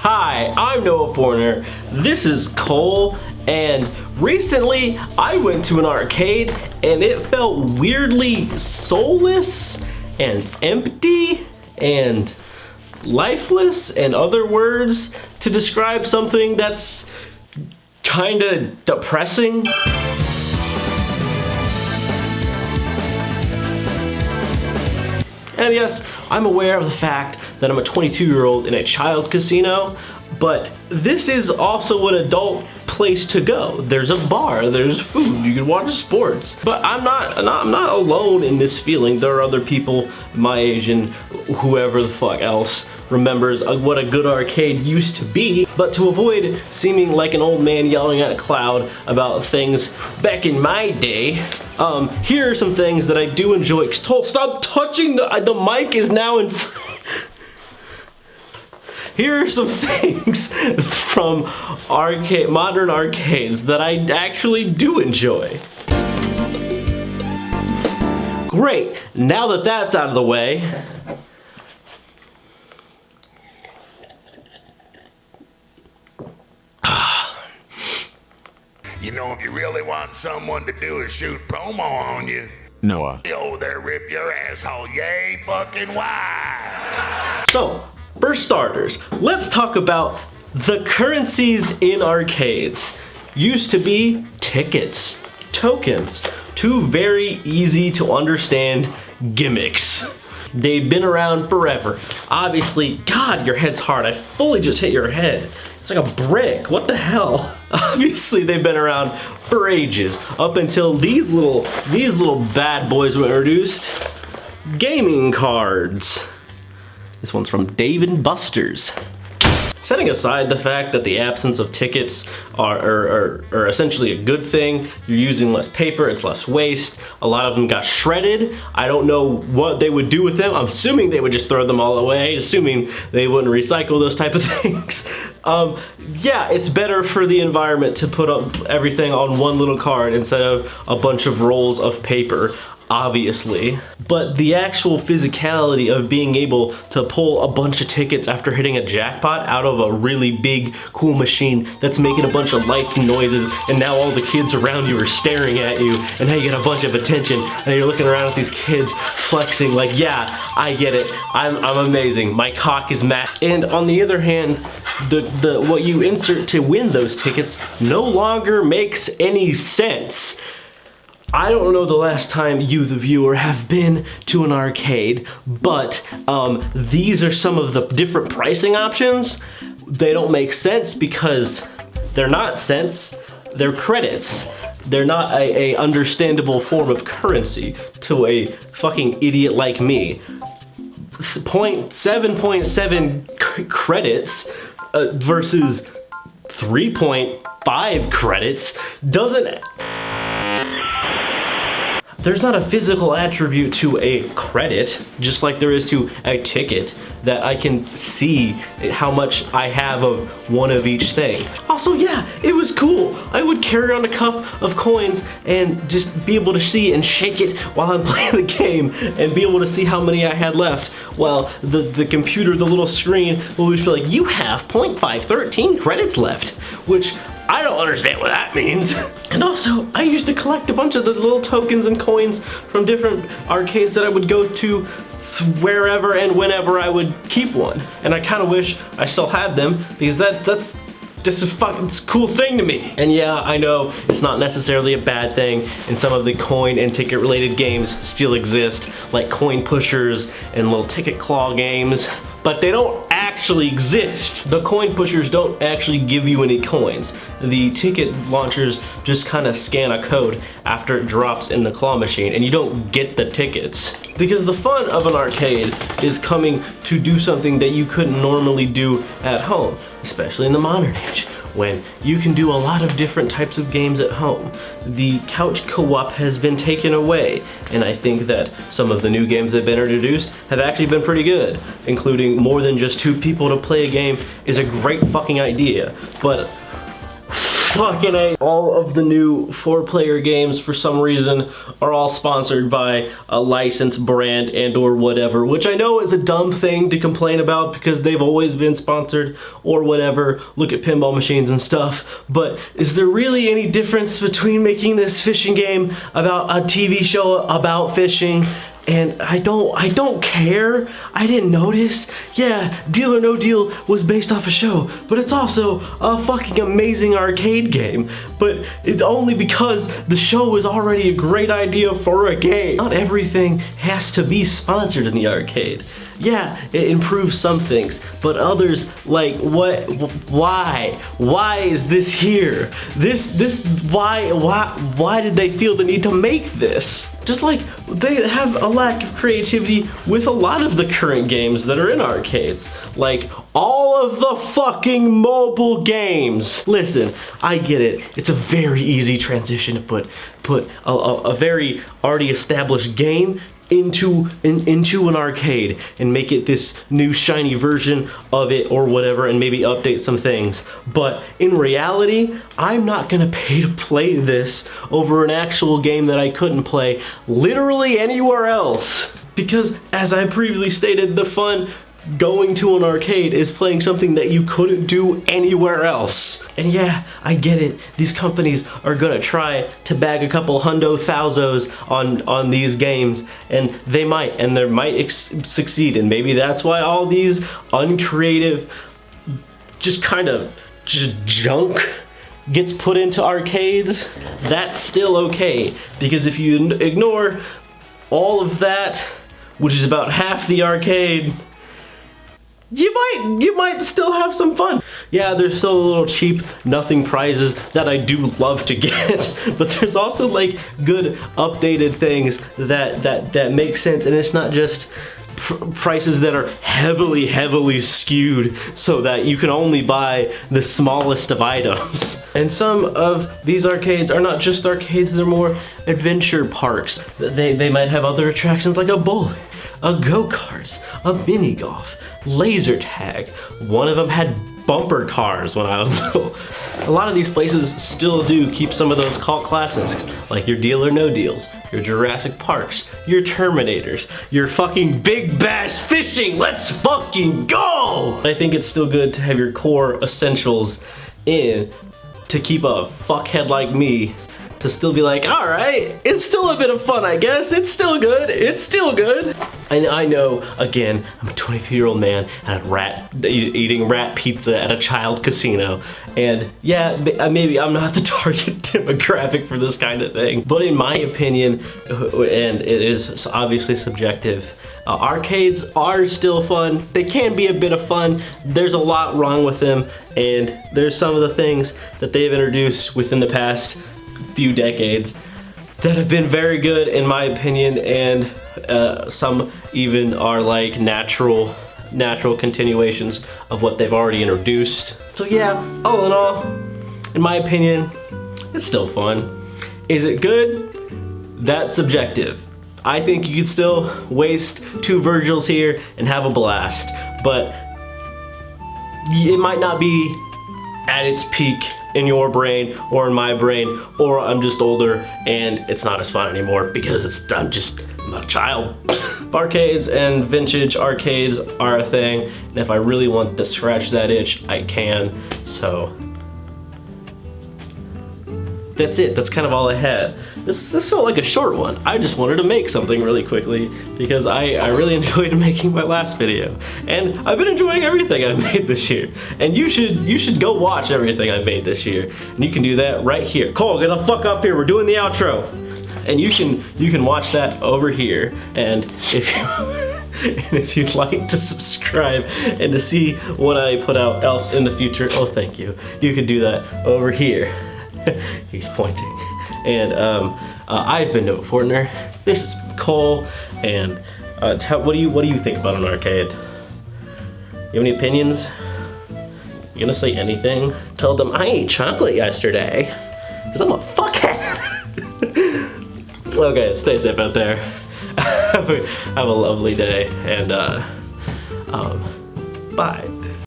Hi, I'm Noah Forner. This is Cole, and recently I went to an arcade and it felt weirdly soulless and empty and lifeless and other words to describe something that's kinda depressing. And yes, I'm aware of the fact that I'm a 22-year-old in a child casino, but this is also an adult place to go. There's a bar, there's food, you can watch sports. But I'm not alone in this feeling. There are other people my age and whoever the fuck else remembers what a good arcade used to be. But to avoid seeming like an old man yelling at a cloud about things back in my day, here are some things that I do enjoy. Stop touching the mic is now in. Here are some things from modern arcades that I actually do enjoy. Great, now that that's out of the way, you know, if you really want someone to do a shoot promo on you, Noah, yo there, rip your asshole, yay fucking wide. So, for starters, let's talk about the currencies in arcades. Used to be tickets, tokens, two very easy to understand gimmicks. They've been around forever. Obviously, God, your head's hard. I fully just hit your head. It's like a brick. What the hell? Obviously, they've been around for ages, up until these little bad boys were introduced. Gaming cards. This one's from Dave & Buster's. Setting aside the fact that the absence of tickets are essentially a good thing, you're using less paper, it's less waste. A lot of them got shredded. I don't know what they would do with them. I'm assuming they would just throw them all away, assuming they wouldn't recycle those type of things. Yeah, it's better for the environment to put up everything on one little card instead of a bunch of rolls of paper. Obviously, but the actual physicality of being able to pull a bunch of tickets after hitting a jackpot out of a really big, cool machine that's making a bunch of lights and noises, and now all the kids around you are staring at you, and now you get a bunch of attention, and you're looking around at these kids flexing like, yeah, I get it, I'm amazing, my cock is mad. And on the other hand, the what you insert to win those tickets no longer makes any sense. I don't know the last time you, the viewer, have been to an arcade, but these are some of the different pricing options. They don't make sense because they're not cents, they're credits. They're not a understandable form of currency to a fucking idiot like me. 7.7 credits versus 3.5 credits doesn't. There's not a physical attribute to a credit, just like there is to a ticket, that I can see how much I have of one of each thing. Also, yeah, it was cool. I would carry around a cup of coins and just be able to see and shake it while I'm playing the game and be able to see how many I had left. While the computer, the little screen, will just be like, you have 0.513 credits left, which I don't understand what that means. And also, I used to collect a bunch of the little tokens and coins from different arcades that I would go to wherever and whenever I would keep one. And I kind of wish I still had them because this is fucking a cool thing to me. And yeah, I know it's not necessarily a bad thing, and some of the coin and ticket related games still exist, like coin pushers and little ticket claw games, but they don't actually exist. The coin pushers don't actually give you any coins. The ticket launchers just kind of scan a code after it drops in the claw machine, and you don't get the tickets. Because the fun of an arcade is coming to do something that you couldn't normally do at home, especially in the modern age, when you can do a lot of different types of games at home. The couch co-op has been taken away, and I think that some of the new games that have been introduced have actually been pretty good, including more than just two people to play a game is a great fucking idea. But fucking A. All of the new 4-player games, for some reason, are all sponsored by a licensed brand and or whatever, which I know is a dumb thing to complain about because they've always been sponsored or whatever. Look at pinball machines and stuff. But is there really any difference between making this fishing game about a TV show about fishing? And I don't care. I didn't notice. Yeah, Deal or No Deal was based off a show, but it's also a fucking amazing arcade game. But it's only because the show was already a great idea for a game. Not everything has to be sponsored in the arcade. Yeah, it improves some things, but others, like, what, why? Why is this here? Why did they feel the need to make this? Just like they have a lack of creativity with a lot of the current games that are in arcades. Like, all of the fucking mobile games. Listen, I get it. It's a very easy transition to put a very already established game into an arcade and make it this new shiny version of it or whatever, and maybe update some things. But in reality, I'm not gonna pay to play this over an actual game that I couldn't play literally anywhere else. Because as I previously stated, the fun going to an arcade is playing something that you couldn't do anywhere else. And yeah, I get it. These companies are gonna try to bag a couple hundo thousand on these games, and they might, and they might succeed, and maybe that's why all these uncreative, just kind of junk gets put into arcades. That's still okay, because if you ignore all of that, which is about half the arcade, you might still have some fun. Yeah, there's still a little cheap nothing prizes that I do love to get, but there's also like good updated things that make sense, and it's not just prices that are heavily skewed so that you can only buy the smallest of items. And some of these arcades are not just arcades, they're more adventure parks. They might have other attractions like a bowling, a go-karts, a mini golf, laser tag. One of them had bumper cars when I was little. A lot of these places still do keep some of those cult classics, like your Deal or No Deals, your Jurassic Parks, your Terminators, your fucking Big Bass Fishing. Let's fucking go! I think it's still good to have your core essentials in to keep a fuckhead like me to still be like, all right, it's still a bit of fun, I guess. It's still good. It's still good. And I know, again, I'm a 23-year-old man and eating rat pizza at a child casino. And yeah, maybe I'm not the target demographic for this kind of thing. But in my opinion, and it is obviously subjective, arcades are still fun. They can be a bit of fun. There's a lot wrong with them, and there's some of the things that they've introduced within the past few decades that have been very good in my opinion, and some even are like natural continuations of what they've already introduced. So yeah, all in all, in my opinion, it's still fun. Is it good? That's subjective. I think you could still waste 2 Virgils here and have a blast, but it might not be at its peak in your brain or in my brain, or I'm just older and it's not as fun anymore because I'm not a child. Arcades and vintage arcades are a thing, and if I really want to scratch that itch, I can. So that's it. That's kind of all I had. This felt like a short one. I just wanted to make something really quickly because I really enjoyed making my last video, and I've been enjoying everything I've made this year. And you should go watch everything I've made this year, and you can do that right here. Cole, get the fuck up here. We're doing the outro, and you can watch that over here. And if you'd like to subscribe and to see what I put out else in the future, oh thank you. You could do that over here. He's pointing. And I've been Noah Fortner. This is Cole. And what do you think about an arcade? You have any opinions? You gonna say anything? Tell them I ate chocolate yesterday, cause I'm a fuckhead. Okay, stay safe out there. Have a lovely day, and bye.